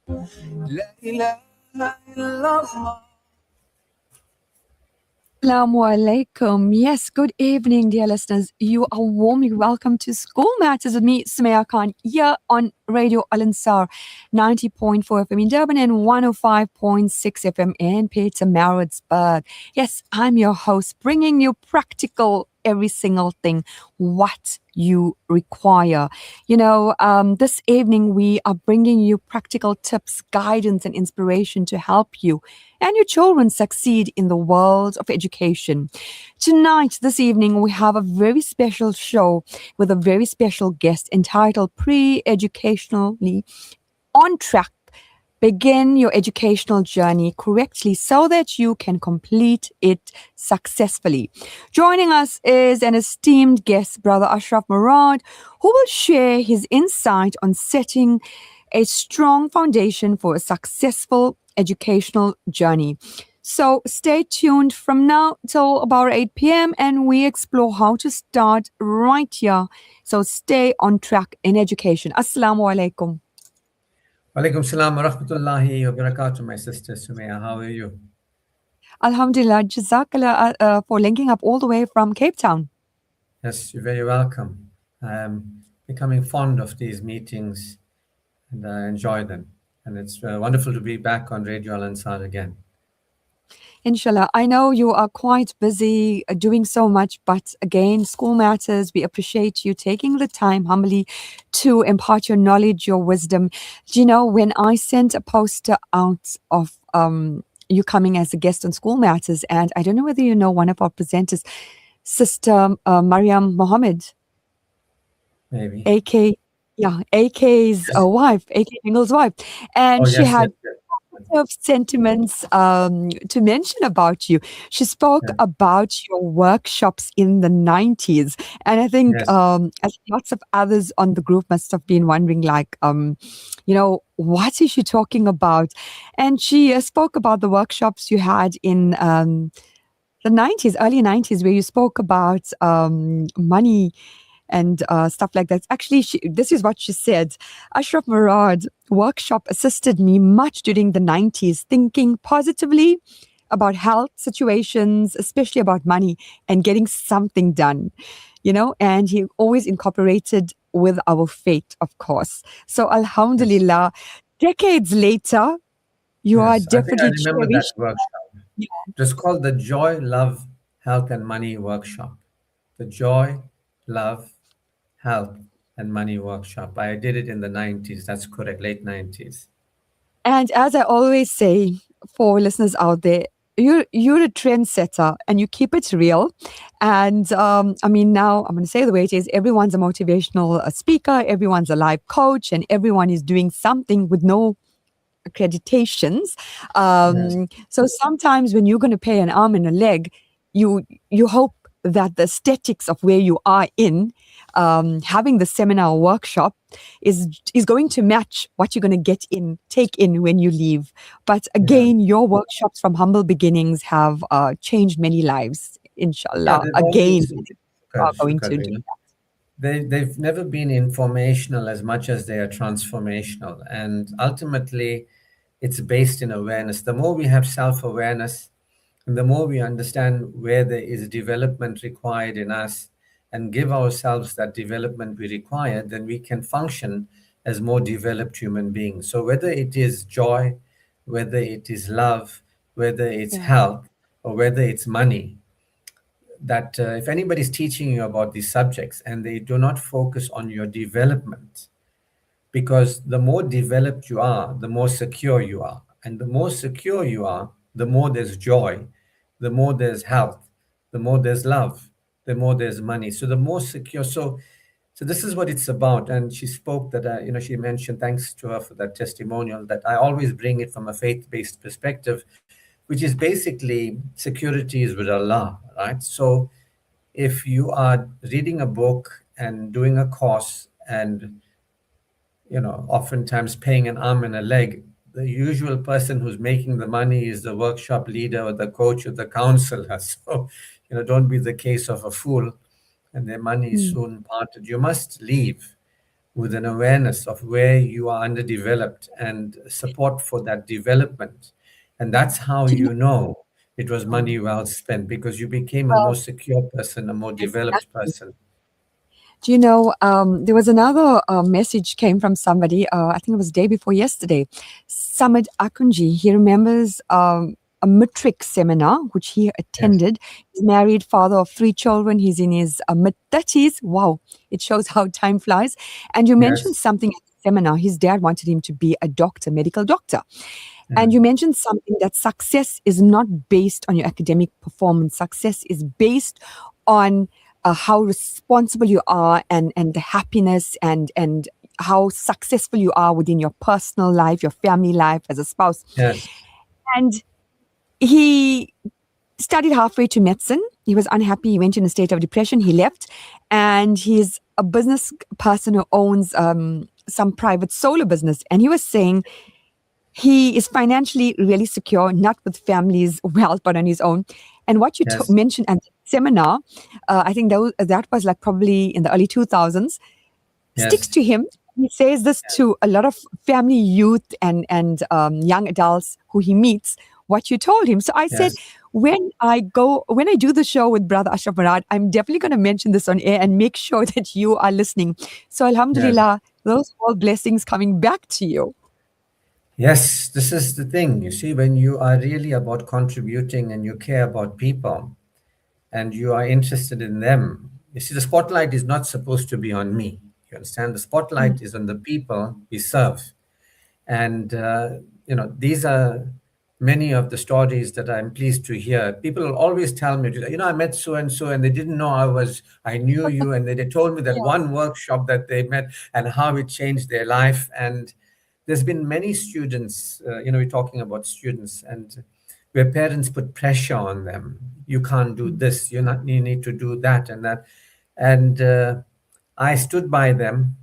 La ilaha illallah. Assalamu alaikum. Yes, good evening, dear listeners. You are warmly welcome to School Matters with me, SUMAYA Khan, here on Radio Al Ansar, 90.4 FM in Durban and 105.6 FM in Pietermaritzburg. Yes, I'm your host, bringing you practical every single thing, what you require. This evening we are bringing you practical tips, guidance, and inspiration to help you and your children succeed in the world of education. Tonight, this evening, we have a very special show with a very special guest entitled Pre-Educationally on Track. Begin your educational journey correctly so that you can complete it successfully. Joining us is an esteemed guest, Brother Ashraf Murad, who will share his insight on setting a strong foundation for a successful educational journey. So stay tuned from now till about 8 p.m. and we explore how to start right here. So stay on track in education. Assalamu alaikum. Walaikum salam wa rahmatullahi wa barakatuh, my sister Sumaya. How are you? Alhamdulillah, Jazakallah for linking up all the way from Cape Town. Yes, you're very welcome. I'm becoming fond of these meetings and I enjoy them. And it's wonderful to be back on Radio Al Ansar again. Inshallah. I know you are quite busy doing so much, but again, School Matters, we appreciate you taking the time humbly to impart your knowledge, your wisdom. Do you know, when I sent a poster out of you coming as a guest on School Matters, and I don't know whether you know one of our presenters, Sister Mariam Mohammed, Maybe. AK's wife, AK Engel's wife, and she had of sentiments to mention about you. She spoke about your workshops in the 90s. And I think as lots of others on the group must have been wondering, like, what is she talking about? And she spoke about the workshops you had in the 90s, early 90s, where you spoke about money and stuff like that. Actually, this is what she said. Ashraf Murad workshop assisted me much during the 90s, thinking positively about health situations, especially about money and getting something done, and he always incorporated with our faith, of course. So alhamdulillah, decades later, you are definitely I remember that workshop. Yeah. It was called the Joy, Love, Health and Money Workshop. The Joy, Love, Health and Money Workshop. I did it in the 90s. That's correct, late 90s. And as I always say for listeners out there, you're a trendsetter and you keep it real. And now I'm going to say the way it is. Everyone's a motivational speaker. Everyone's a life coach and everyone is doing something with no accreditations. So sometimes when you're going to pay an arm and a leg, you hope that the aesthetics of where you are in having the seminar workshop is going to match what you're going to take in when you leave. But again, your workshops from humble beginnings have changed many lives, inshallah. Again, are going to do that. They've never been informational as much as they are transformational. And ultimately, it's based in awareness. The more we have self-awareness, and the more we understand where there is development required in us and give ourselves that development we require, then we can function as more developed human beings. So whether it is joy, whether it is love, whether it's health, or whether it's money, that if anybody's teaching you about these subjects and they do not focus on your development, because the more developed you are, the more secure you are. And the more secure you are, the more there's joy, the more there's health, the more there's love, the more there's money. So the more secure. So this is what it's about. And she spoke that, she mentioned, thanks to her for that testimonial, that I always bring it from a faith-based perspective, which is basically security is with Allah, right? So if you are reading a book and doing a course and oftentimes paying an arm and a leg, the usual person who's making the money is the workshop leader or the coach or the counselor. So, don't be the case of a fool and their money is soon parted. You must leave with an awareness of where you are underdeveloped and support for that development. And that's how Do you you know it was know? money well spent, because you became a more Well, secure person, a more developed exactly. person. Do you know, there was another message came from somebody, I think it was day before yesterday. Samad Akunji, he remembers a matric seminar which he Yes, attended. He's married, father of 3 children. He's in his mid-30s. Wow, it shows how time flies. And you mentioned yes, something at the seminar. His dad wanted him to be a doctor, medical doctor. And mm, you mentioned something that success is not based on your academic performance. Success is based on how responsible you are and the happiness and how successful you are within your personal life, your family life as a spouse. yes, And he studied halfway to medicine. He was unhappy. He went in a state of depression. He left. And he's a business person who owns some private solar business. And he was saying he is financially really secure, not with family's wealth, but on his own. And what you yes, mentioned at the seminar, I think that was like probably in the early 2000s, sticks yes, to him. He says this to a lot of family youth and young adults who he meets. What you told him. So I said, yes, when I do the show with Brother Ashraf Murad, I'm definitely going to mention this on air and make sure that you are listening. So yes. Alhamdulillah, those all blessings coming back to you. Yes, this is the thing. You see, when you are really about contributing and you care about people and you are interested in them, you see, the spotlight is not supposed to be on me. You understand? The Mm. spotlight is on the people we serve. And, these are many of the stories that I'm pleased to hear. People will always tell me, I met so and so, and they didn't know I knew you. And they told me that Yeah. one workshop that they met and how it changed their life. And there's been many students, we're talking about students, and where parents put pressure on them. You can't do Mm. this, you need to do that and that. And I stood by them,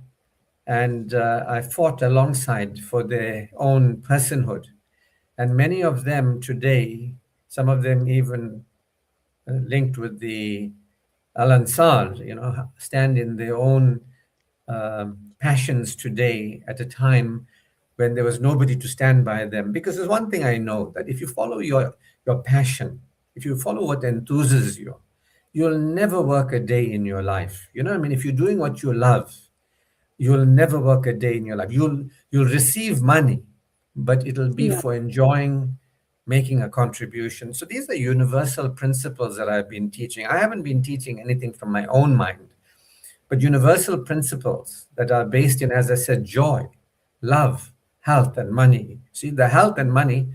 and I fought alongside for their own personhood. And many of them today, some of them even linked with the Al Ansar, stand in their own passions today at a time when there was nobody to stand by them. Because there's one thing I know, that if you follow your passion, if you follow what enthuses you, you'll never work a day in your life. You know what I mean? If you're doing what you love, you'll never work a day in your life. You'll receive money, but it'll be Yeah. for enjoying making a contribution. So these are universal principles that I've been teaching. I haven't been teaching anything from my own mind, but universal principles that are based in, as I said, joy, love, health, and money. See, the health and money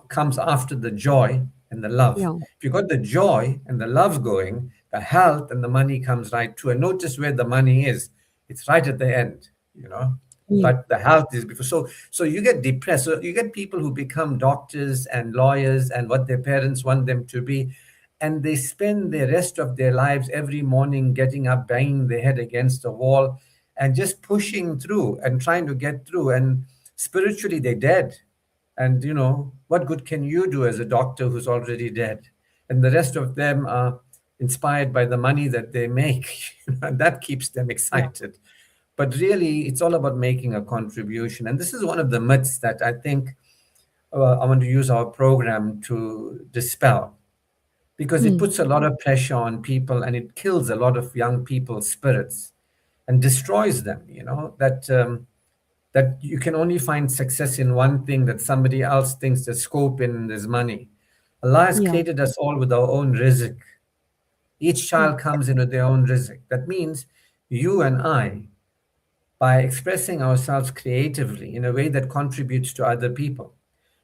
comes after the joy and the love. Yeah. If you got the joy and the love going, the health and the money comes right too. And notice where the money is. It's right at the end, you know. Yeah. But the health is before. So you get depressed. So you get people who become doctors and lawyers and what their parents want them to be, and they spend the rest of their lives every morning getting up, banging their head against a wall, and just pushing through and trying to get through. And spiritually, they're dead. And what good can you do as a doctor who's already dead? And the rest of them are inspired by the money that they make, and that keeps them Yeah. excited. But really, it's all about making a contribution. And this is one of the myths that I think I want to use our program to dispel, because it Mm. puts a lot of pressure on people and it kills a lot of young people's spirits and destroys them. That you can only find success in one thing that somebody else thinks the scope in is money. Allah has Yeah. created us all with our own rizq. Each Yeah. child comes in with their own rizq. That means you and I, by expressing ourselves creatively in a way that contributes to other people,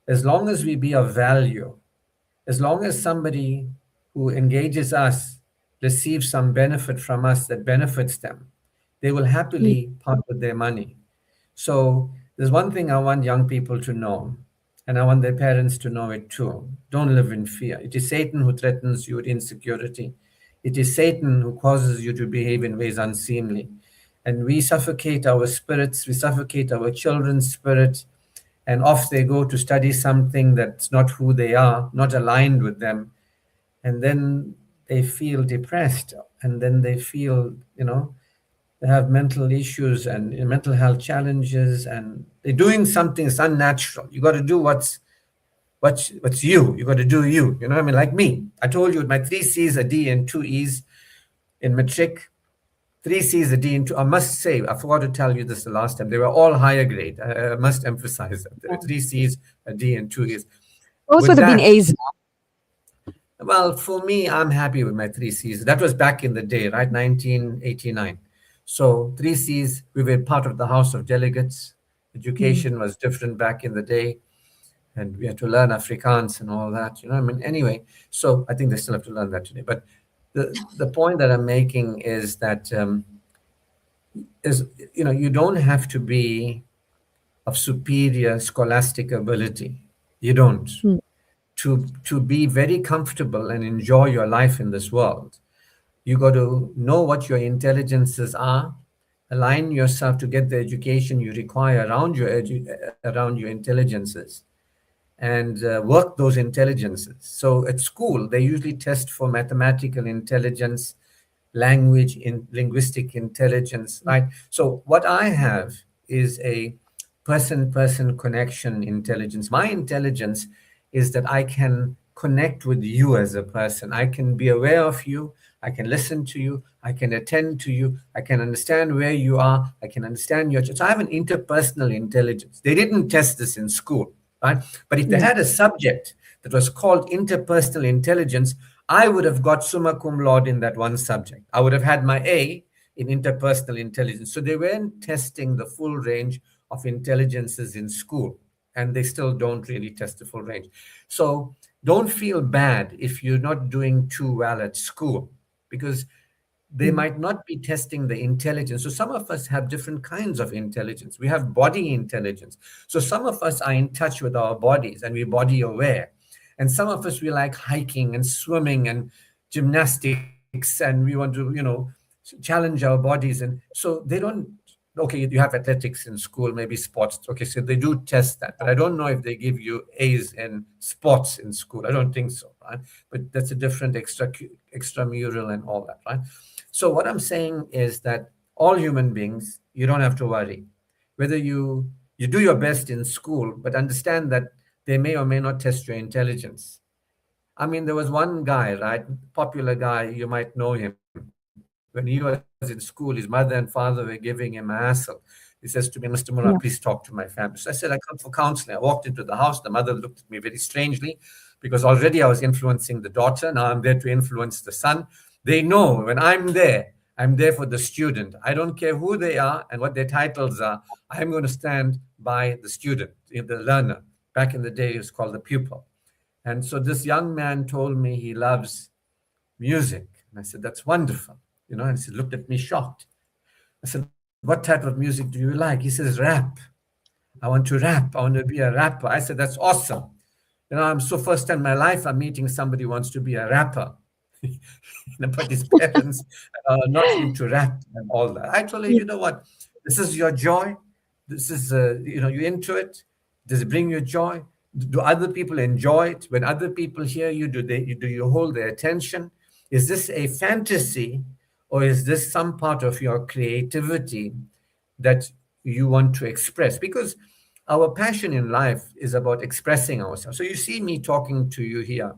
as long as we be of value, as long as somebody who engages us receives some benefit from us that benefits them, they will Yeah. happily part with their money. So there's one thing I want young people to know, and I want their parents to know it too. Don't live in fear. It is Satan who threatens you with insecurity. It is Satan who causes you to behave in ways unseemly. And we suffocate our spirits, we suffocate our children's spirit, and off they go to study something that's not who they are, not aligned with them. And then they feel depressed, and then they feel, They have mental issues and mental health challenges, and they're doing something that's unnatural. You got to do what's you. You got to do you. You know what I mean? Like me. I told you with my three C's, a D, and two E's in matric. Three C's, a D, and two. I must say, I forgot to tell you this the last time. They were all higher grade. I must emphasize that. There were three C's, a D, and two E's. Those With would have been that, A's. well, for me, I'm happy with my three C's. That was back in the day, right? 1989. So three C's, we were part of the House of Delegates. Mm. Education was different back in the day, and we had to learn Afrikaans and all that. You know, I mean, anyway. So I think they still have to learn that today. But the point that I'm making is that you don't have to be of superior scholastic ability. You don't. Mm. To be very comfortable and enjoy your life in this world, you got to know what your intelligences are, align yourself to get the education you require around your intelligences, and work those intelligences. So at school, they usually test for mathematical intelligence, linguistic intelligence, right? So what I have is a person connection intelligence. My intelligence is that I can connect with you as a person. I can be aware of you. I can listen to you. I can attend to you. I can understand where you are. I can understand your. So I have an interpersonal intelligence. They didn't test this in school, right? But if they Yeah. had a subject that was called interpersonal intelligence, I would have got summa cum laude in that one subject. I would have had my A in interpersonal intelligence. So they weren't testing the full range of intelligences in school, and they still don't really test the full range. So don't feel bad if you're not doing too well at school, because they Mm. might not be testing the intelligence. So some of us have different kinds of intelligence. We have body intelligence. So some of us are in touch with our bodies and we're body aware. And some of us, we like hiking and swimming and gymnastics, and we want to, challenge our bodies. And so they don't, okay, you have athletics in school, maybe sports. Okay, so they do test that. But I don't know if they give you A's in sports in school. I don't think so, right? But that's a different extramural and all that, right? So what I'm saying is that all human beings, you don't have to worry. Whether you do your best in school, but understand that they may or may not test your intelligence. I mean, there was one guy, right? Popular guy, you might know him. When he was in school, his mother and father were giving him a hassle. He says to me, Mr. Murad, please Yeah. talk to my family. So I said, I come for counseling. I walked into the house. The mother looked at me very strangely because already I was influencing the daughter. Now I'm there to influence the son. They know when I'm there for the student. I don't care who they are and what their titles are. I'm going to stand by the student, the learner. Back in the day, it was called the pupil. And so this young man told me he loves music. And I said, that's wonderful. And he looked at me shocked. I said, what type of music do you like? He says, rap. I want to rap. I want to be a rapper. I said, that's awesome. I'm so first time in my life I'm meeting somebody who wants to be a rapper. But his parents are not into rap and all that. I told him, Yeah. you know what? This is your joy. This is, you're into it. Does it bring you joy? Do other people enjoy it? When other people hear you, do you hold their attention? Is this a fantasy, or is this some part of your creativity that you want to express? Because our passion in life is about expressing ourselves. So you see me talking to you here,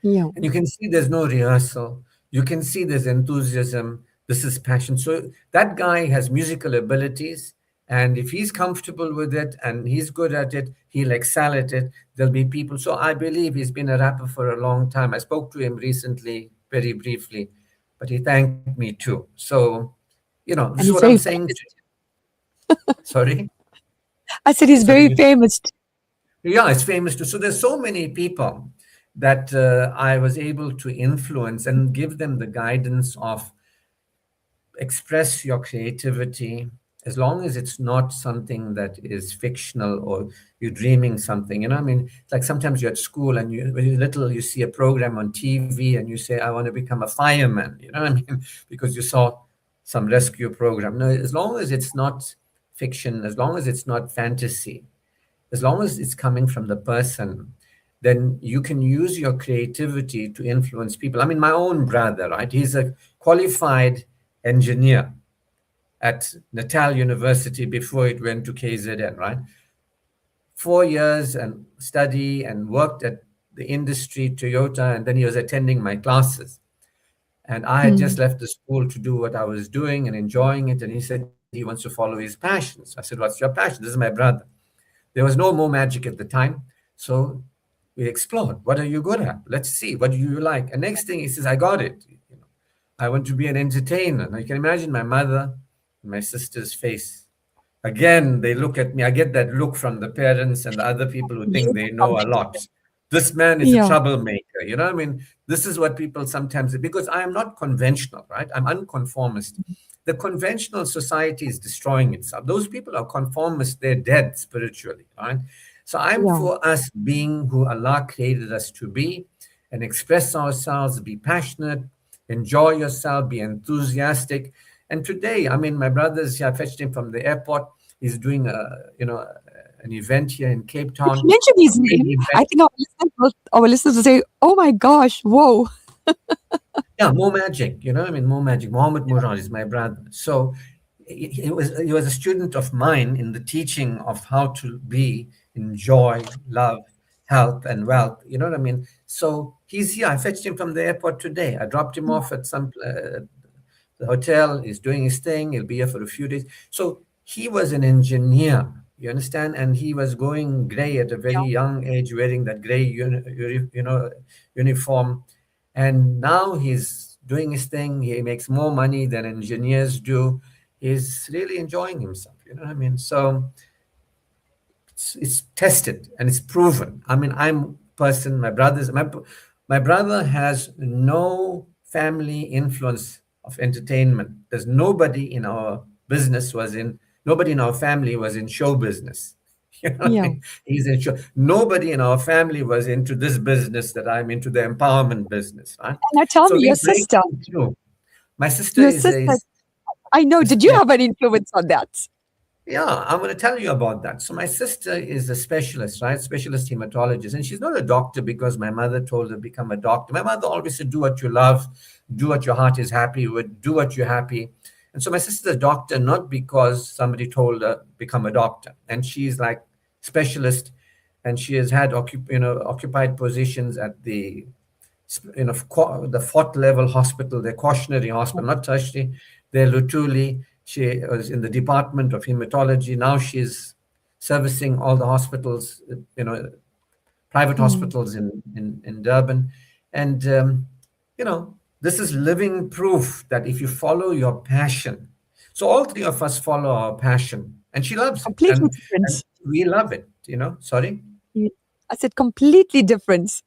Yeah. and you can see there's no rehearsal. You can see there's enthusiasm. This is passion. So that guy has musical abilities. And if he's comfortable with it and he's good at it, he'll excel at it. There'll be people. So I believe he's been a rapper for a long time. I spoke to him recently, very briefly, but he thanked me too. So, this is And what he's I'm very saying. famous. Sorry? I said he's Sorry. very famous. Yeah, it's famous too. So there's so many people that I was able to influence and give them the guidance of express your creativity, as long as it's not something that is fictional or you're dreaming something. I mean, like sometimes you're at school and when you're little, you see a program on TV and you say, I want to become a fireman. You know what I mean? Because you saw some rescue program. No, as long as it's not fiction, as long as it's not fantasy, as long as it's coming from the person, then you can use your creativity to influence people. I mean, my own brother, right? He's a qualified engineer. at Natal University before it went to KZN, right? 4 years and study and worked at the industry, Toyota, and then he was attending my classes. And I had just Mm. left the school to do what I was doing and enjoying it. And he said he wants to follow his passions. I said, "What's your passion?" This is my brother. There was no more magic at the time. So we explored. What are you good at? Let's see. What do you like? And next thing he says, I got it. I want to be an entertainer. Now you can imagine my mother and my sister's face. Again, they look at me. I get that look from the parents and the other people who think Yes, they know a lot. competition. This man is a Yeah. troublemaker. I mean, this is what people sometimes, because I am not conventional, right? I'm unconformist. The conventional society is destroying itself. Those people are conformists, they're dead spiritually, right? So I'm Yeah. for us being who Allah created us to be and express ourselves, be passionate, enjoy yourself, be enthusiastic. And today, I mean, my brother's here, I fetched him from the airport. He's doing an event here in Cape If you Town. mention his Big name, I event. think our listeners will say, "Oh my gosh, whoa!" Yeah, more magic. I mean, more magic. Mohammed Murad is my brother. So he was a student of mine in the teaching of how to be in joy, love, health, and wealth. You know what I mean? So he's here. I fetched him from the airport today. I dropped him off at the hotel. He's doing his thing. He'll be here for a few days. So he was an engineer. You understand? And he was going gray at a very Yeah. young age, wearing that gray uniform. And now he's doing his thing. He makes more money than engineers do. He's really enjoying himself. You know what I mean? So it's tested and it's proven. I mean, I'm person. My brother has no family influence of entertainment. There's nobody in our business was in. Nobody in our family was in show business. You know what I Yeah. mean? He's in show. Nobody in our family was into this business that I'm into, the empowerment business, right? And now tell So me, we your break sister, through. My sister your is sister, is I know. is Did you yeah. have an influence on that? Yeah, I'm going to tell you about that. So my sister is a specialist, right? Specialist hematologist, and she's not a doctor because my mother told her become a doctor. My mother always said, "Do what you love, do what your heart is happy with, do what you're happy." And so my sister's a doctor not because somebody told her become a doctor, and she's like specialist, and she has had occupied positions at the fourth level hospital, the cautionary hospital, not tertiary, the Lutuli. She was in the department of hematology. Now she's servicing all the hospitals, private Mm. hospitals in Durban. And, this is living proof that if you follow your passion, so all three of us follow our passion, and she loves it. Completely And different. we love it. Sorry? Yeah. I said completely different.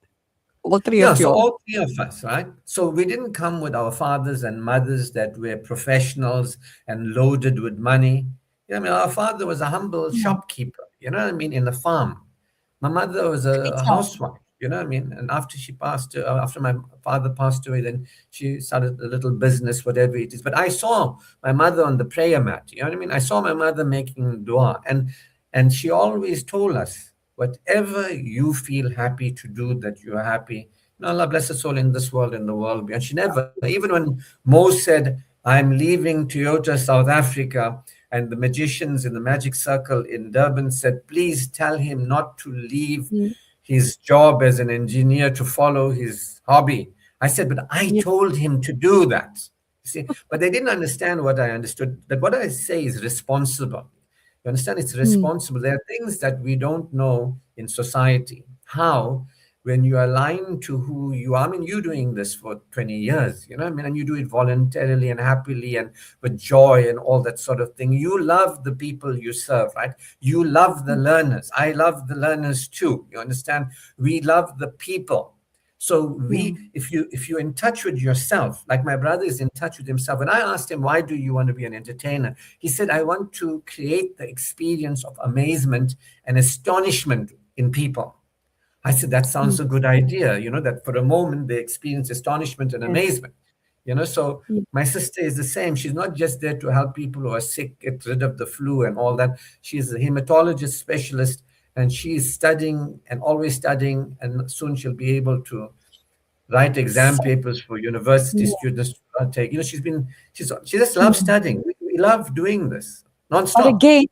All three Yeah, of so you. all three of us, right? So we didn't come with our fathers and mothers that were professionals and loaded with money. I mean, our father was a humble Yeah. shopkeeper, you know what I mean, in a farm. My mother was a Twitter. housewife, you know what I mean? And after my father passed away, then she started a little business, whatever it is. But I saw my mother on the prayer mat, you know what I mean? I saw my mother making dua, and she always told us, whatever you feel happy to do, that you are happy. Allah bless her soul in this world, in the world. And she never, even when Mo said, I'm leaving Toyota, South Africa, and the magicians in the magic circle in Durban said, please tell him not to leave Yeah. his job as an engineer to follow his hobby. I said, but I Yeah. told him to do that. You see, but they didn't understand what I understood, that what I say is responsible. You understand? It's Mm. responsible. There are things that we don't know in society. How, when you align to who you are, I mean, you're doing this for 20 years, you know what I mean? And you do it voluntarily and happily and with joy and all that sort of thing. You love the people you serve, right? You love the learners. I love the learners too. You understand? We love the people. So Yeah. if you're in touch with yourself, like my brother is in touch with himself, and I asked him, why do you want to be an entertainer? He said, I want to create the experience of amazement and astonishment in people. I said, that Mm. sounds a good idea, that for a moment they experience astonishment and Yes. amazement. So Yeah. my sister is the same. She's not just there to help people who are sick, get rid of the flu and all that. She's a hematologist specialist, and she is studying and always studying, and soon she'll be able to write exam So, papers for university yeah. students to take. She just loves Mm. studying. we love doing this But non-stop. again,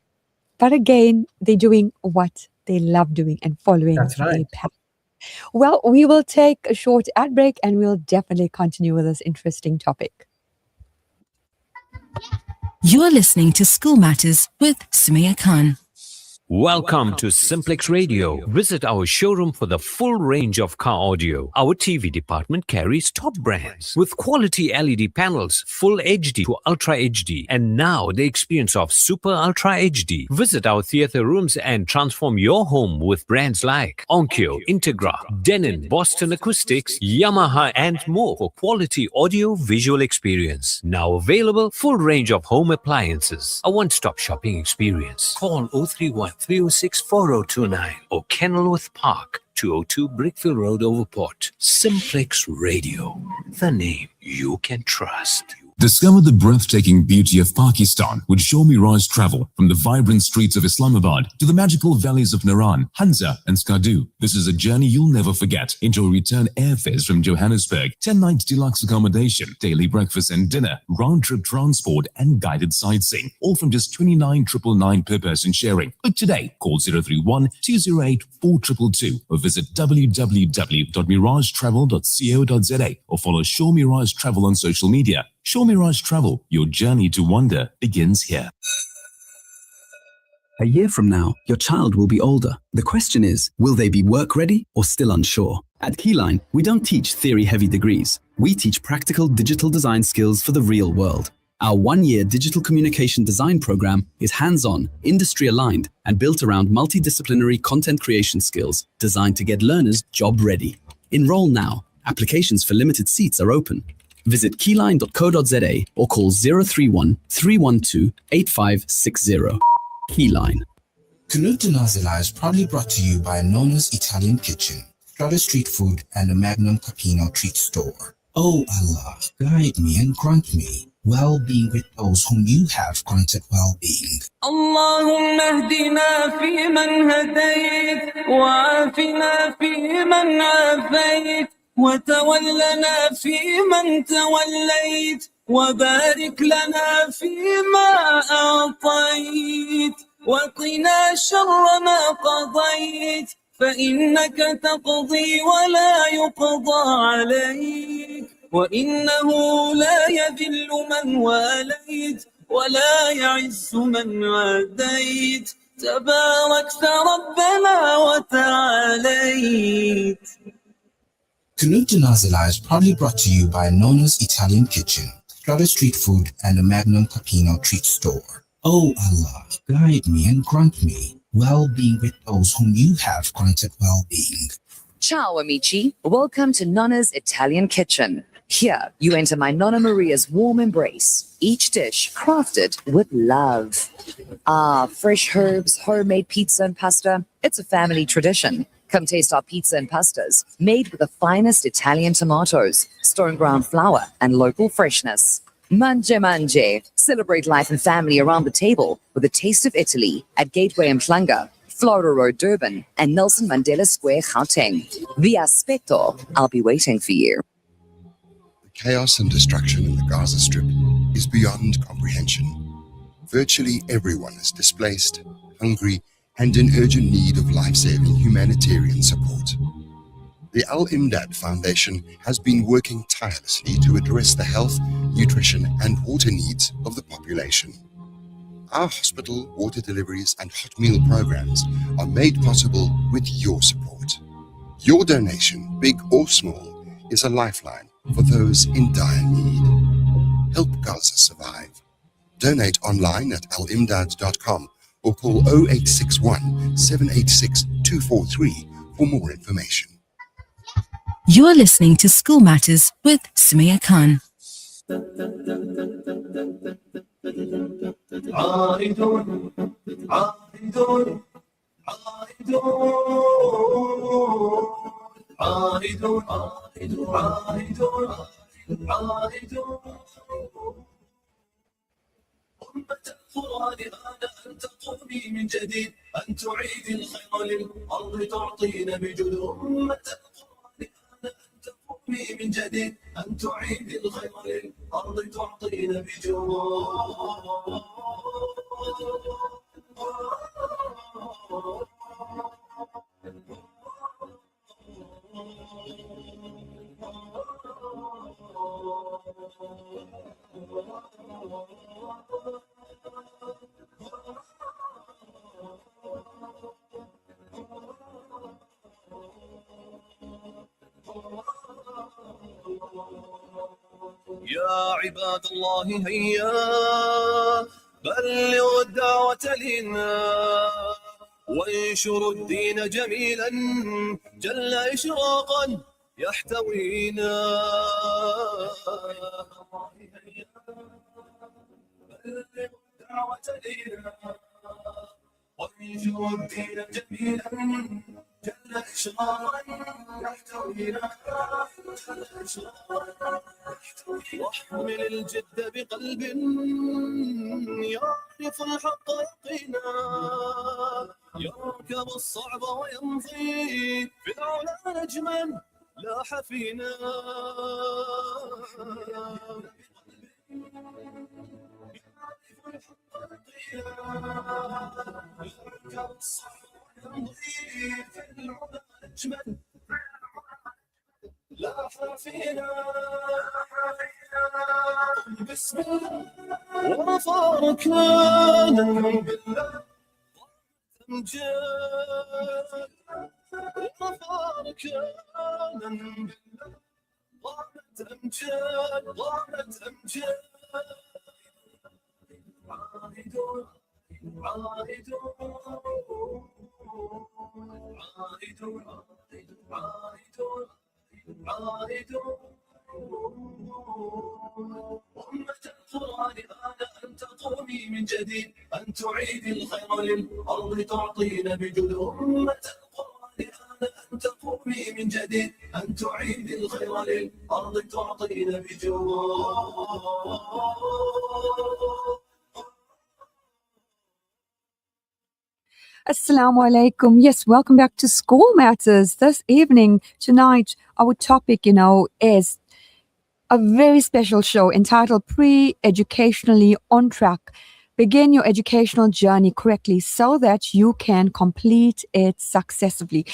they're doing what they love doing and following That's right. their path. Well, we will take a short ad break and we'll definitely continue with this interesting topic. You are listening to School Matters with SUMAYA Khan. Welcome to Simplex Radio. Visit our showroom for the full range of car audio. Our TV department carries top brands with quality LED panels, full HD to Ultra HD, and now the experience of Super Ultra HD. Visit our theater rooms and transform your home with brands like Onkyo, Integra, Denon, Boston Acoustics, Yamaha, and more for quality audio visual experience. Now available, full range of home appliances. A one-stop shopping experience. Call 031 306 4029 or Kenilworth Park, 202 Brickfield Road, Overport. Simplex Radio, the name you can trust. Discover the breathtaking beauty of Pakistan with Show Mirage Travel. From the vibrant streets of Islamabad to the magical valleys of Naran, Hansa and Skadu. This is a journey you'll never forget. Enjoy return airfares from Johannesburg, 10-night deluxe accommodation, daily breakfast and dinner, round-trip transport and guided sightseeing. All from just 29,999 per person sharing. Book today. Call 031 208 4222 or visit www.miragetravel.co.za or follow Show Mirage Travel on social media. Show Mirage Travel, your journey to wonder begins here. A year from now, your child will be older. The question is, will they be work ready or still unsure? At Keyline, we don't teach theory-heavy degrees. We teach practical digital design skills for the real world. Our one-year digital communication design program is hands-on, industry-aligned, and built around multidisciplinary content creation skills designed to get learners job-ready. Enroll now. Applications for limited seats are open. Visit keyline.co.za or call 031 312 8560. Keyline. Canute Nazila is proudly brought to you by Nona's Italian Kitchen, Strada Street Food, and the Magnum Capino Treat Store. Oh Allah, guide me and grant me well-being with those whom you have granted well-being. اللهم اهدنا فيمن هديت وعافنا فيمن عافيت وتولنا فيمن توليت وبارك لنا فيما أعطيت وقنا شر ما قضيت فإنك تقضي ولا يقضى عليك وإنه لا يذل من واليت ولا يعز من عاديت تباركت ربنا وتعاليت. Canute Nazila is proudly brought to you by Nona's Italian Kitchen, Strada Street Food, and the Magnum Capino Treat Store. Oh Allah, guide me and grant me well-being with those whom you have granted well-being. Ciao amici, welcome to Nonna's Italian Kitchen. Here, you enter my Nonna Maria's warm embrace, each dish crafted with love. Ah, fresh herbs, homemade pizza and pasta, it's a family tradition. Come taste our pizza and pastas, made with the finest Italian tomatoes, stone ground flour, and local freshness. Mangia Mangia, celebrate life and family around the table with a taste of Italy at Gateway Mhlanga, Flora Road, Durban, and Nelson Mandela Square, Gauteng. Vi aspetto, I'll be waiting for you. The chaos and destruction in the Gaza Strip is beyond comprehension. Virtually everyone is displaced, hungry, and in urgent need of life-saving humanitarian support. The Al-Imdad Foundation has been working tirelessly to address the health, nutrition, and water needs of the population. Our hospital, water deliveries, and hot meal programs are made possible with your support. Your donation, big or small, is a lifeline for those in dire need. Help Gaza survive. Donate online at alimdad.com or call 0861 786 243 for more information. You are listening to School Matters with SUMAYA Khan. القرآن آن أن تقومي من جديد أن تعيدي الخير للأرض تعطين بجدود أمة القرآن آن أن تقومي تقومي من جديد أن تعيدي الخير للأرض تعطينا بجود. يا عباد الله هيا بلغوا الدعوة لنا وانشروا الدين جميلا جل إشراقا يحتوينا. بلغوا الدعوة لنا وانشروا الدين جميلا جل إشراقا يحتوينا. واحمل الجد بقلب يعرف الحق يقينا يركب الصعب ويمضي في العلا نجما لاح فينا. يركب الصعب ويمضي في العلا نجما لا فينا. بسم الله وفاركنا بالله تمجد وفاركنا بالله ضامت أمجاد ضامت أمجاد. عائدون عائدون عائدون عائدون عائدون. أمة القرآن آن أن تقومي من جديد أن تعيدي الخير للأرض تعطينا بجود. أمة القرآن آن أن تقومي من جديد أن تعيدي الخير للأرض تعطينا بجود. Assalamu alaikum. Yes, welcome back to School Matters. This evening, tonight, our topic, is a very special show entitled Pre-Educationally on Track. Begin your educational journey correctly so that you can complete it successfully.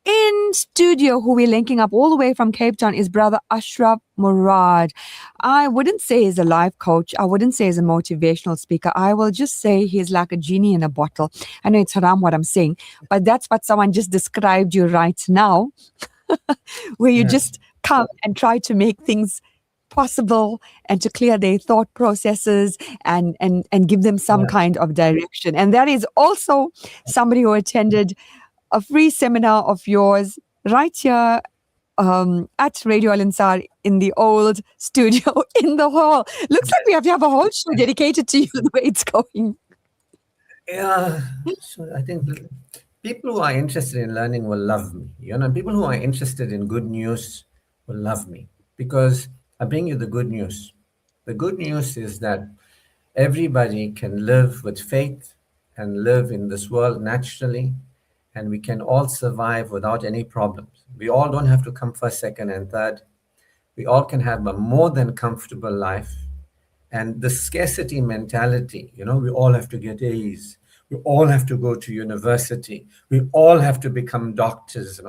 In studio, who we're linking up all the way from Cape Town, is brother Ashraf Murad. I wouldn't say he's a life coach. I wouldn't say he's a motivational speaker. I will just say he's like a genie in a bottle. I know it's haram what I'm saying, but that's what someone just described you right now, where you just come and try to make things possible and to clear their thought processes and give them some kind of direction. And that is also somebody who attended a free seminar of yours right here at Radio Al Ansar in the old studio in the hall. Looks like we have to have a whole show dedicated to you the way it's going. Yeah, so I think people who are interested in learning will love me. People who are interested in good news will love me because I bring you the good news. The good news is that everybody can live with faith and live in this world naturally, and we can all survive without any problems. We all don't have to come first, second, and third. We all can have a more than comfortable life. And the scarcity mentality, we all have to get A's. We all have to go to university. We all have to become doctors.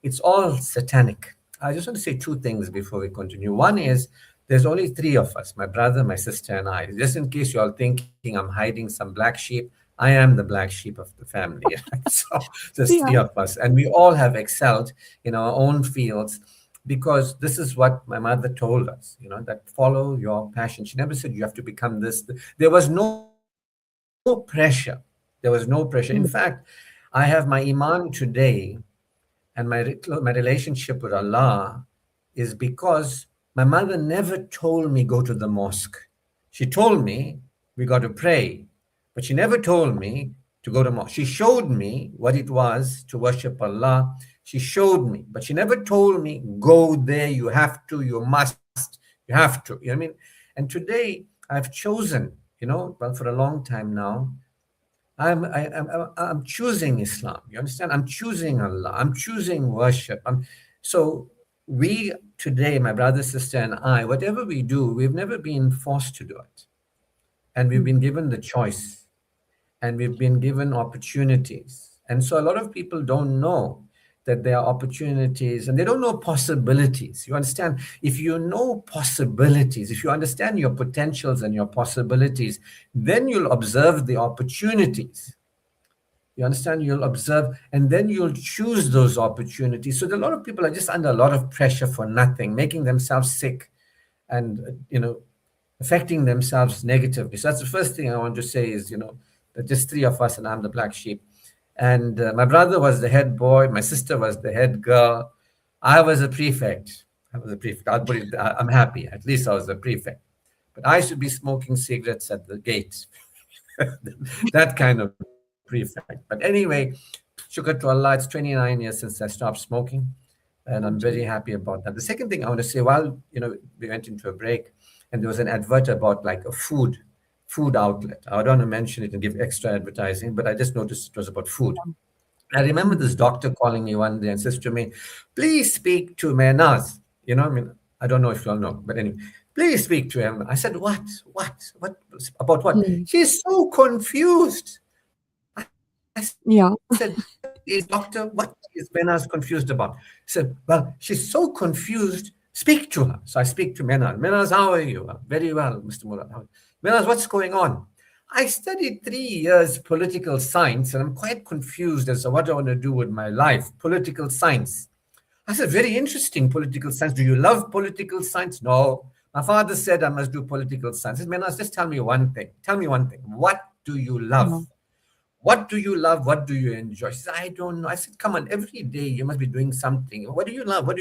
It's all satanic. I just want to say two things before we continue. One is there's only three of us, my brother, my sister, and I. Just in case you're all thinking I'm hiding some black sheep, I am the black sheep of the family. So there's three of us. And we all have excelled in our own fields because this is what my mother told us, that follow your passion. She never said you have to become this. There was no pressure. There was no pressure. In fact, I have my iman today, and my relationship with Allah is because my mother never told me go to the mosque. She told me we got to pray, but she never told me to go to mosque. She showed me what it was to worship Allah. She showed me, but she never told me go there. You have to. You must. You have to. You know what I mean? And today I've chosen. Well, for a long time now, I'm choosing Islam. You understand? I'm choosing Allah. I'm choosing worship. So we today, my brother, sister, and I, whatever we do, we've never been forced to do it. And we've been given the choice, and we've been given opportunities. And so a lot of people don't know that there are opportunities, and they don't know possibilities. You understand? If you know possibilities, if you understand your potentials and your possibilities, then you'll observe the opportunities. You understand? You'll observe, and then you'll choose those opportunities. So a lot of people are just under a lot of pressure for nothing, making themselves sick, and affecting themselves negatively. So that's the first thing I want to say is, that just three of us, and I'm the black sheep. And my brother was the head boy, my sister was the head girl, I was a prefect. I'll put it, I'm happy. At least I was a prefect. But I should be smoking cigarettes at the gate. That kind of prefect. But anyway, shukr to Allah, it's 29 years since I stopped smoking, and I'm very happy about that. The second thing I want to say, while we went into a break, and there was an advert about like a food outlet. I don't want to mention it and give extra advertising, but I just noticed it was about food. I remember this doctor calling me one day and says to me, please speak to Mehnaz. I don't know if you all know, but anyway, please speak to him. I said, what? About what? She's so confused. I said, doctor, what is Mehnaz confused about? He said, well, she's so confused. Speak to her. So I speak to Mehnaz. Mehnaz, how are you? Very well, Mr. Murad. Mehnaz, what's going on? I studied 3 years political science, and I'm quite confused as to what I want to do with my life. Political science. I said, very interesting, political science. Do you love political science? No. My father said I must do political science. I said, Mehnaz, just tell me one thing. What do you love? What do you love? What do you enjoy? She said, I don't know. I said, come on, every day you must be doing something. What do you love?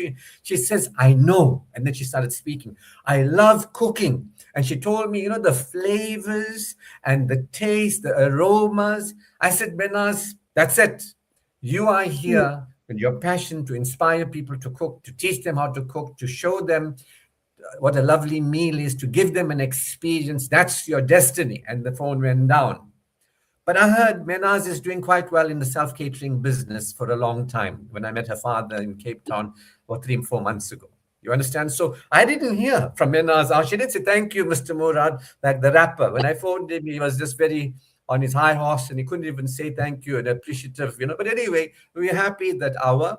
She says, I know. And then she started speaking. I love cooking. And she told me, the flavors and the taste, the aromas. I said, Mehnaz, that's it. You are here with your passion to inspire people to cook, to teach them how to cook, to show them what a lovely meal is, to give them an experience. That's your destiny. And the phone went down. But I heard Mehnaz is doing quite well in the self-catering business for a long time, when I met her father in Cape Town about 3 or 4 months ago. You understand? So I didn't hear from Mehnaz. She didn't say, thank you, Mr. Murad, like the rapper. When I phoned him, he was just very on his high horse, and he couldn't even say thank you and appreciative, But anyway, we're happy that our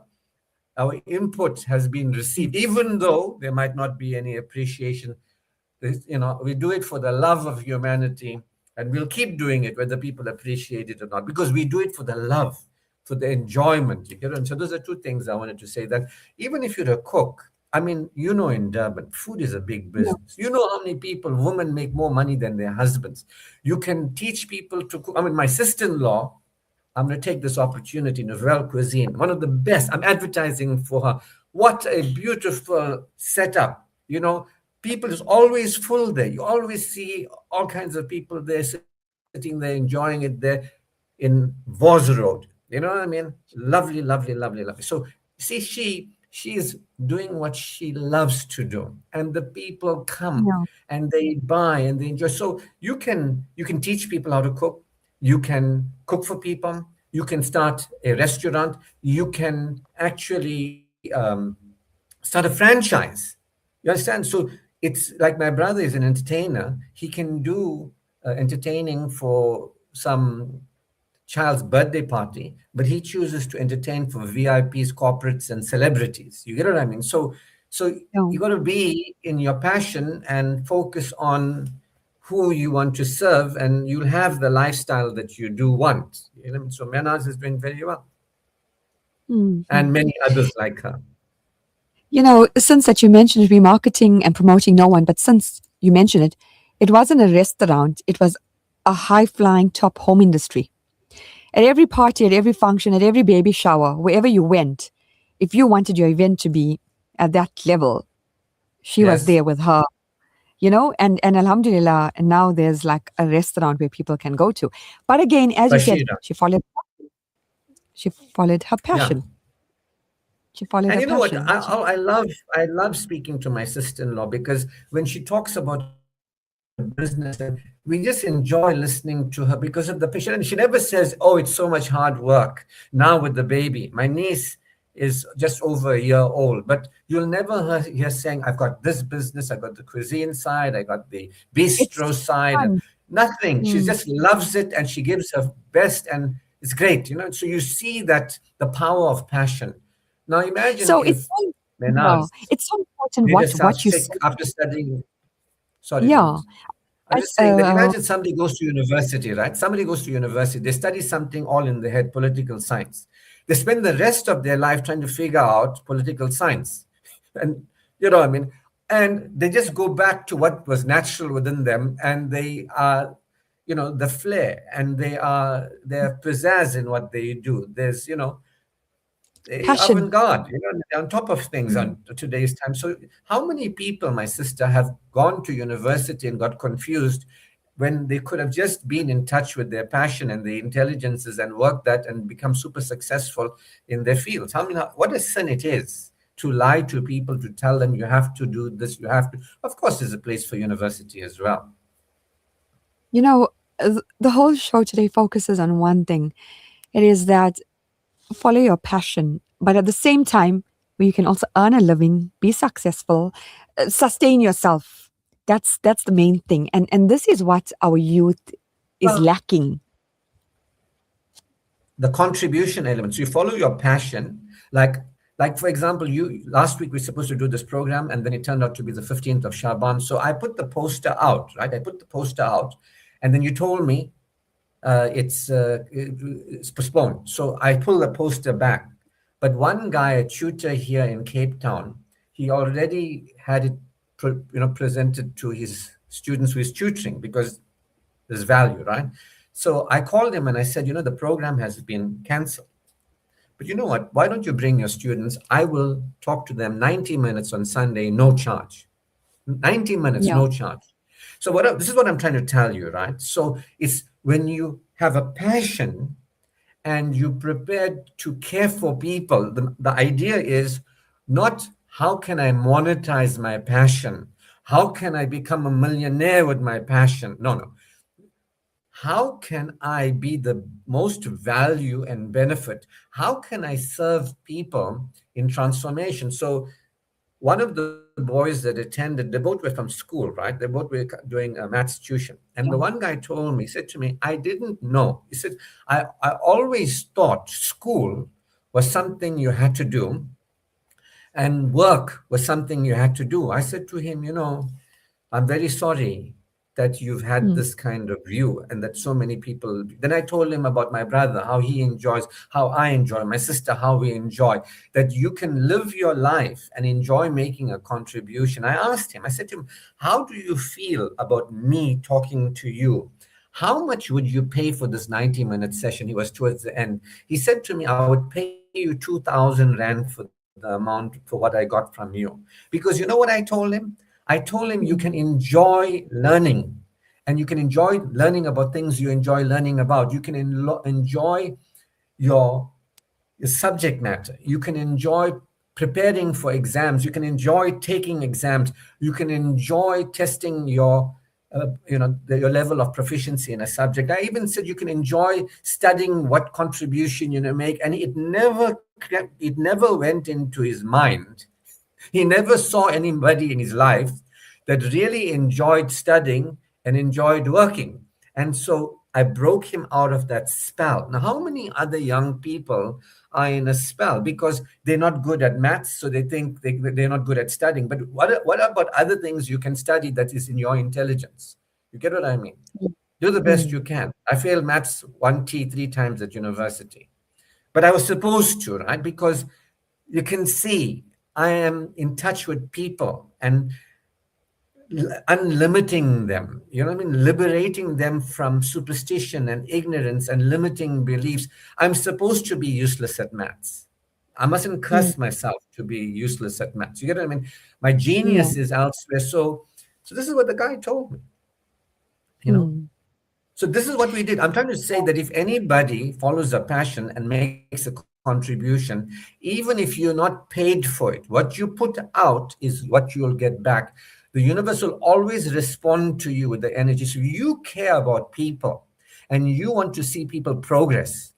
input has been received, even though there might not be any appreciation. We do it for the love of humanity. And we'll keep doing it whether people appreciate it or not, because we do it for the love, for the enjoyment. And so those are two things I wanted to say, that even if you're a cook, in Durban, food is a big business. You know how many women make more money than their husbands. You can teach people to cook. My sister-in-law, I'm going to take this opportunity, Nouvelle Cuisine, one of the best. I'm advertising for her. What a beautiful setup, People is always full there. You always see all kinds of people there sitting there, enjoying it there in Vos Road. You know what I mean? Lovely, lovely, lovely, lovely. So see, she is doing what she loves to do. And the people come and they buy and they enjoy. So you can teach people how to cook. You can cook for people. You can start a restaurant. You can actually start a franchise. You understand? So it's like my brother is an entertainer. He can do entertaining for some child's birthday party, but he chooses to entertain for VIPs, corporates, and celebrities. You get what I mean? So you got to be in your passion and focus on who you want to serve, and you'll have the lifestyle that you do want. So Mehnaz is doing very well, and many others like her. Since that you mentioned it, remarketing and promoting no one, but since you mentioned it, it wasn't a restaurant. It was a high-flying top home industry. At every party, at every function, at every baby shower, wherever you went, if you wanted your event to be at that level, she was there with her, and alhamdulillah, and now there's like a restaurant where people can go to. But again, as you said, she followed her passion. And you know what? I love speaking to my sister-in-law, because when she talks about business, we just enjoy listening to her because of the passion. And she never says, "Oh, it's so much hard work now with the baby." My niece is just over a year old, but you'll never hear saying, I've got this business, I got the cuisine side, I got the bistro It's side. fun. Nothing. She Mm. just loves it and she gives her best, and it's great, So you see that the power of passion. Now imagine So if yeah, Menaz it's so important made herself what you sick said. after studying. Sorry, Yeah. Menaz. I'm As just saying that imagine somebody goes to university, right? Somebody goes to university, they study something all in their head, political science. They spend the rest of their life trying to figure out political science. And I mean, and they just go back to what was natural within them, and they are, the flair, and they're pizzazz in what they do. There's, passion. avant-garde, on top of things Mm. on today's time. So how many people, my sister, have gone to university and got confused when they could have just been in touch with their passion and their intelligences and worked that and become super successful in their fields? What a sin it is to lie to people, to tell them you have to do this, you have to. Of course, there's a place for university as well. You know, the whole show today focuses on one thing. It is that follow your passion, but at the same time, where you can also earn a living, be successful, sustain yourself. That's the main thing, and this is what our youth is Well, lacking. the contribution element. So you follow your passion, like for example, you last week we were supposed to do this program, and then it turned out to be the 15th of Shaban. So I put the poster out, right? I put the poster out, and then you told me it's postponed. So I pulled the poster back. But one guy, a tutor here in Cape Town, he already had it presented to his students who is tutoring, because there's value, right? So I called him and I said, the program has been canceled. But you know what? Why don't you bring your students? I will talk to them 90 minutes on Sunday, no charge. 90 minutes, Yeah. no charge. So this is what I'm trying to tell you, right? So it's when you have a passion and you're prepared to care for people, the idea is not how can I monetize my passion? How can I become a millionaire with my passion? No. How can I be the most value and benefit? How can I serve people in transformation? So one of the boys that attended, they both were from school, right? They both were doing a maths tuition. And the one guy told me, he said to me, I didn't know. He said, I always thought school was something you had to do and work was something you had to do. I said to him, I'm very sorry that you've had this kind of view and that so many people. Then I told him about my brother, how he enjoys, how I enjoy, my sister, how we enjoy, that you can live your life and enjoy making a contribution. I asked him, I said to him, how do you feel about me talking to you? How much would you pay for this 90-minute session? He was towards the end. He said to me, I would pay you 2,000 Rand for the amount for what I got from you. Because you know what I told him? I told him you can enjoy learning, and you can enjoy learning about things you enjoy learning about. You can enjoy your subject matter. You can enjoy preparing for exams. You can enjoy taking exams. You can enjoy testing your your level of proficiency in a subject. I even said you can enjoy studying what contribution you make, and it never went into his mind. He never saw anybody in his life that really enjoyed studying and enjoyed working. And so I broke him out of that spell. Now, how many other young people are in a spell because they're not good at maths, so they think they're not good at studying? But what about other things you can study that is in your intelligence? You get what I mean? Do the best you can. I failed maths 1T 3 times at university, but I was supposed to, right? Because you can see I am in touch with people and unlimiting them, liberating them from superstition and ignorance and limiting beliefs. I'm supposed to be useless at maths. I mustn't curse myself to be useless at maths. You get what I mean? My genius is elsewhere. So this is what the guy told me, So this is what we did. I'm trying to say that if anybody follows a passion and makes a contribution, even if you're not paid for it, what you put out is what you'll get back. The universe will always respond to you with the energy. So you care about people and you want to see people progress.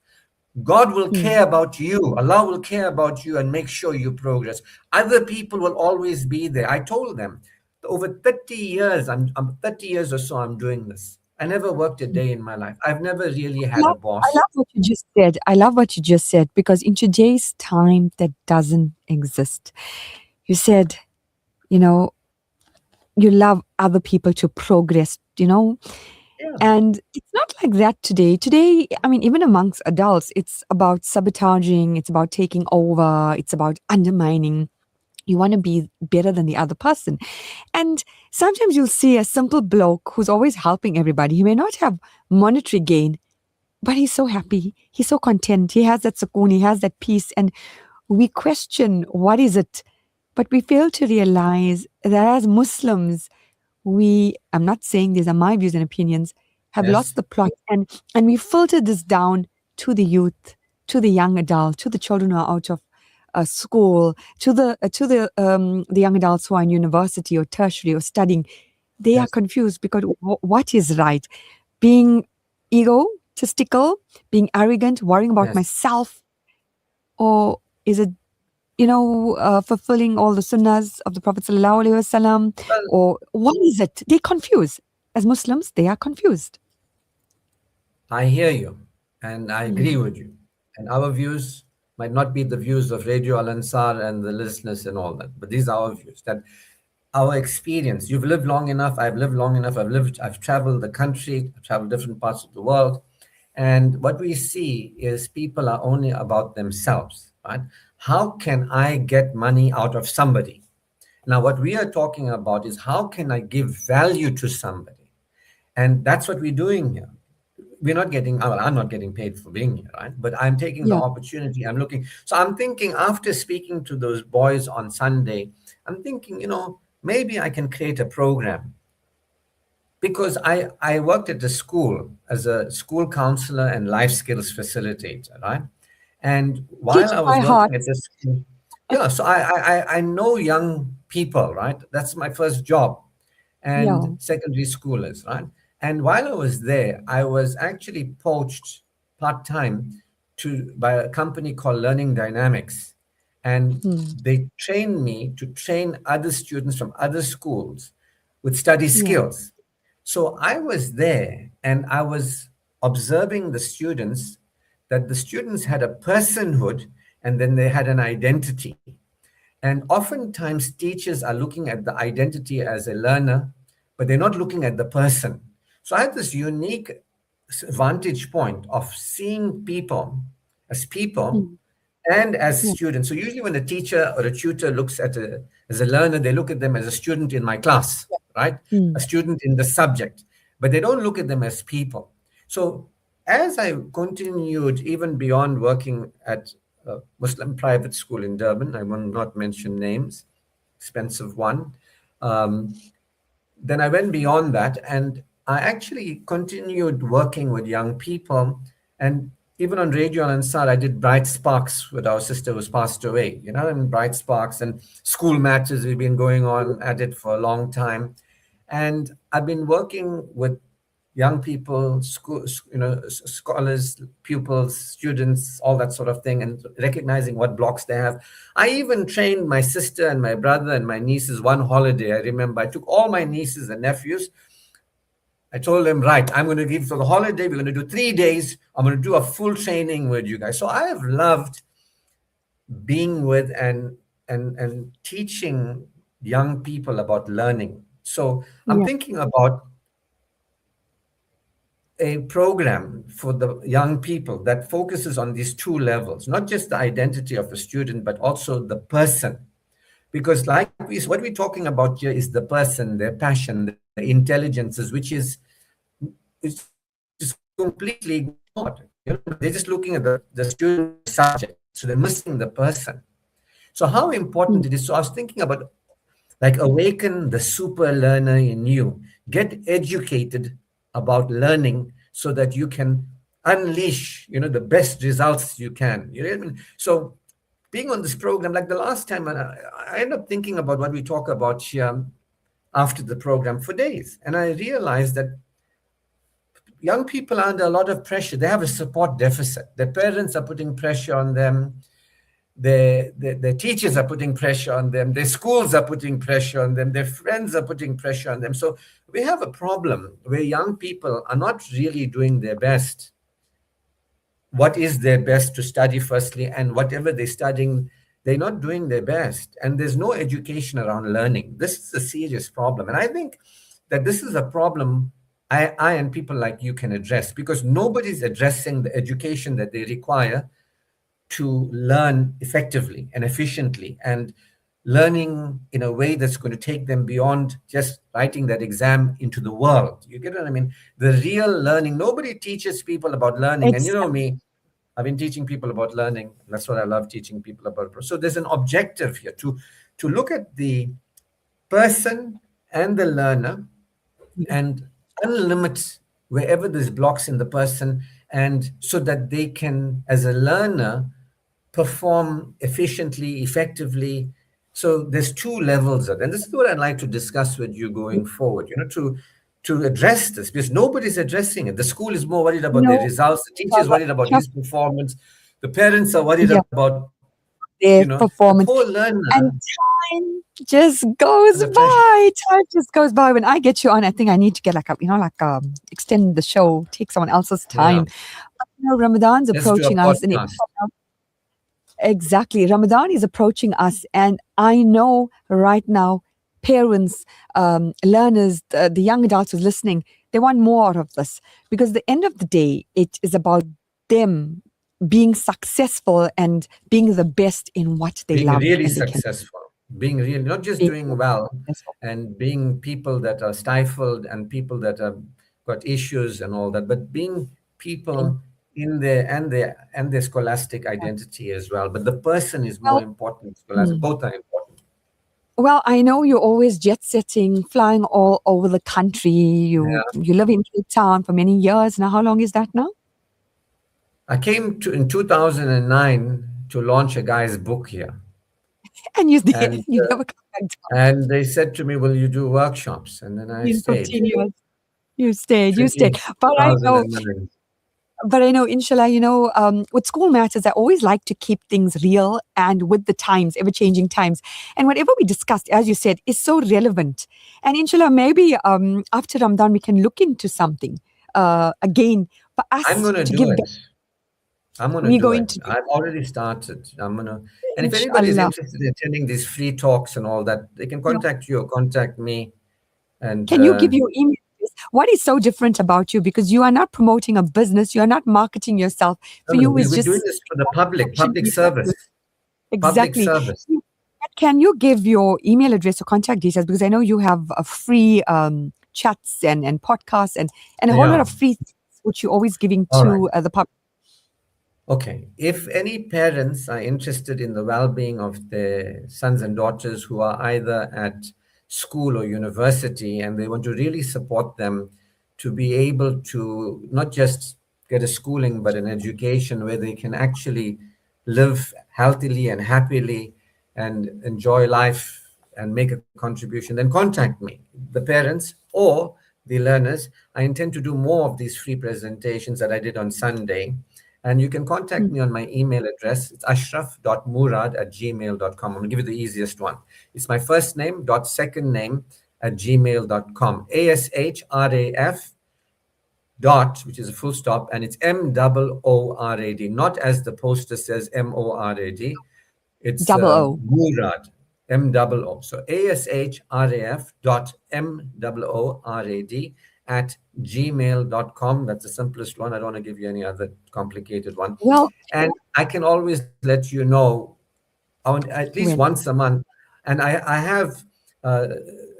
God will care about you. Allah will care about you and make sure you progress. Other people will always be there. I told them, over 30 years, I'm 30 years or so, I'm doing this. I never worked a day in my life. I've never really had a I boss. love what you just said. I love what you just said, because in today's time, that doesn't exist. You said, you know, you love other people to progress, Yeah. and it's not like that today. Today, I mean, even amongst adults, it's about sabotaging, it's about taking over, it's about undermining. You want to be better than the other person. And sometimes you'll see a simple bloke who's always helping everybody. He may not have monetary gain, but he's so happy. He's so content. He has that sukoon. He has that peace. And we question, what is it? But we fail to realize that as Muslims, I'm not saying these are my views and opinions, have Yes. lost the plot. And we filter this down to the youth, to the young adult, to the children who are out of school, to the young adults who are in university or tertiary or studying. They are confused because what is right? Being egotistical, being arrogant, worrying about Yes. myself, or is it, fulfilling all the sunnahs of the Prophet sallallahu alaihi wasallam, or what is it? They confuse. As Muslims, they are confused. I hear you, and I agree with you. And our views might not be the views of Radio Al Ansar and the listeners and all that, but these are our views. That our experience. You've lived long enough. I've lived long enough. I've traveled the country. I've traveled different parts of the world, and what we see is people are only about themselves, right? How can I get money out of somebody? Now, what we are talking about is how can I give value to somebody? And that's what we're doing here. We're not getting, well, I'm not getting paid for being here, right? But I'm taking the opportunity. I'm looking. So I'm thinking, after speaking to those boys on Sunday, I'm thinking, maybe I can create a program. Because I worked at the school as a school counselor and life skills facilitator, right? And while Teach I was by heart. working at this school, so I know young people, right? That's my first job, and secondary schoolers, right? And while I was there, I was actually poached part-time by a company called Learning Dynamics, and they trained me to train other students from other schools with study skills. So I was there and I was observing the students, that the students had a personhood and then they had an identity. And oftentimes teachers are looking at the identity as a learner, but they're not looking at the person. So I had this unique vantage point of seeing people as people and as students. So usually when a teacher or a tutor looks at as a learner, they look at them as a student in my class, right? A student in the subject, but they don't look at them as people. So as I continued, even beyond working at a Muslim private school in Durban, I will not mention names, expensive one. Then I went beyond that, and I actually continued working with young people. And even on Radio Al Ansar, I did Bright Sparks with our sister who's passed away, and Bright Sparks and School Matters. We've been going on at it for a long time. And I've been working with young people, scholars, pupils, students, all that sort of thing, and recognizing what blocks they have. I even trained my sister and my brother and my nieces one holiday. I remember I took all my nieces and nephews. I told them, right, I'm going to give for the holiday, we're going to do 3 days. I'm going to do a full training with you guys. So I have loved being with and teaching young people about learning. So I'm thinking about a program for the young people that focuses on these two levels, not just the identity of the student, but also the person. Because what we're talking about here is the person, their passion, the intelligences, which is completely ignored. They're just looking at the student subject, so they're missing the person. So how important it is. So I was thinking about, like, awaken the super learner in you. Get educated about learning so that you can unleash, the best results you can. You know what I mean? So being on this program, like the last time, I end up thinking about what we talk about here after the program for days. And I realized that young people are under a lot of pressure. They have a support deficit. Their parents are putting pressure on them. Their teachers are putting pressure on them. Their schools are putting pressure on them. Their friends are putting pressure on them. So we have a problem where young people are not really doing their best. What is their best to study firstly, and whatever they're studying, they're not doing their best. And there's no education around learning. This is a serious problem. And I think that this is a problem I and people like you can address, because nobody's addressing the education that they require to learn effectively and efficiently, and learning in a way that's going to take them beyond just writing that exam into the world. You get what I mean? The real learning. Nobody teaches people about learning. And you know me, I've been teaching people about learning. That's what I love, teaching people about. So there's an objective here to look at the person and the learner and unlimit wherever there's blocks in the person, and so that they can, as a learner, perform efficiently, effectively. So there's two levels of it. And this is what I'd like to discuss with you going forward, to address this, because nobody's addressing it. The school is more worried about their results, the teacher is worried about his performance, the parents are worried about their performance. The poor learner. And time just goes by. Time just goes by. When I get you on, I think I need to get extend the show, take someone else's time. Yeah. Ramadan's approaching us. And exactly. Ramadan is approaching us. And I know right now, parents, learners, the young adults who's listening, they want more of this, because at the end of the day, it is about them being successful and being the best in what they love. Being really successful, being really, not just doing well, and being people that are stifled and people that have got issues and all that, but being people in their scholastic identity as well. But the person is more important. Scholastic, both are important. Well, I know you're always jet setting, flying all over the country. You live in Cape Town for many years now. How long is that now? I came in 2009 to launch a guy's book here. And you never come back down. And they said to me, will you do workshops? And then I stayed. You stayed. But I know, inshallah, with School Matters, I always like to keep things real and with the times, ever-changing times. And whatever we discussed, as you said, is so relevant. And inshallah, maybe after Ramadan, we can look into something again for us. I'm going to do it. I'm going to do it. I've already started. And if anybody's interested in attending these free talks and all that, they can contact you or contact me. And can you give your email? What is so different about you? Because you are not promoting a business, you are not marketing yourself. For you, it's just doing this for the public service. Exactly. Public service. Can you give your email address or contact details? Because I know you have a free chats and podcasts and a whole lot of free things which you're always giving to the public. Okay. If any parents are interested in the well-being of their sons and daughters who are either at school or university, and they want to really support them to be able to not just get a schooling, but an education where they can actually live healthily and happily and enjoy life and make a contribution, then contact me, the parents or the learners. I intend to do more of these free presentations that I did on Sunday. And you can contact me on my email address. It's ashraf.murad@gmail.com. I'm going to give you the easiest one. It's my first name dot second name @gmail.com. ASHRAF dot, which is a full stop, and it's MOORAD, not as the poster says MORAD. It's Murad, MOO. So ASHRAF.MOORAD @gmail.com. That's the simplest one. I don't want to give you any other complicated one. And I can always let you know at least once a month. And I have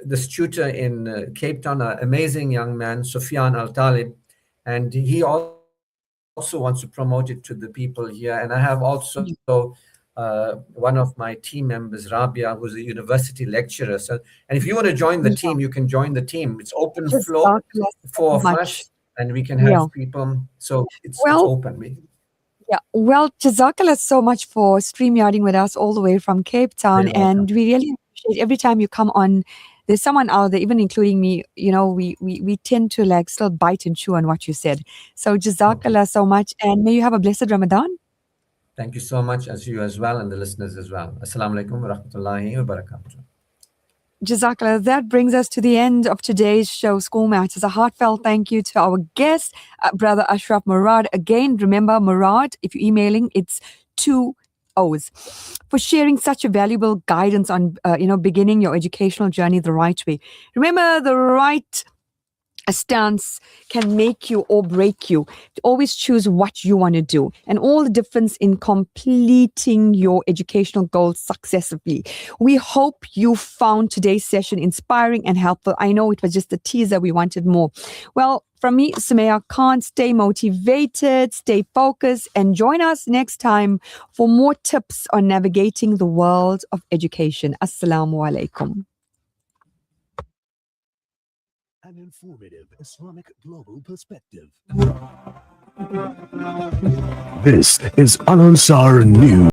this tutor in Cape Town, an amazing young man, Sufyan Al-Talib, and he also wants to promote it to the people here. And I have also one of my team members, Rabia, who's a university lecturer. So, and if you want to join the team, you can join the team. It's open flow for us, and we can have people. So it's open. Yeah. Well, Jazakallah so much for StreamYarding with us all the way from Cape Town. And we really appreciate every time you come on there's someone out there, even including me, we tend to like still bite and chew on what you said. So Jazakallah so much, and may you have a blessed Ramadan. Thank you so much, as you as well, and the listeners as well. Assalamu alaikum wa rahmatullahi wa barakatuh. Jazakallah. That brings us to the end of today's show, School Matters. A heartfelt thank you to our guest, Brother Ashraf Murad. Again, remember, Murad, if you're emailing, it's 2 O's, for sharing such a valuable guidance on, beginning your educational journey the right way. Remember, the right stance can make you or break you. Always choose what you want to do, and all the difference in completing your educational goals successfully. We hope you found today's session inspiring and helpful. I know it was just a teaser. We wanted more. Well, from me, Sumaya Khan, stay motivated, stay focused, and join us next time for more tips on navigating the world of education. Assalamu alaikum. An informative Islamic global perspective. This is Al Ansar News.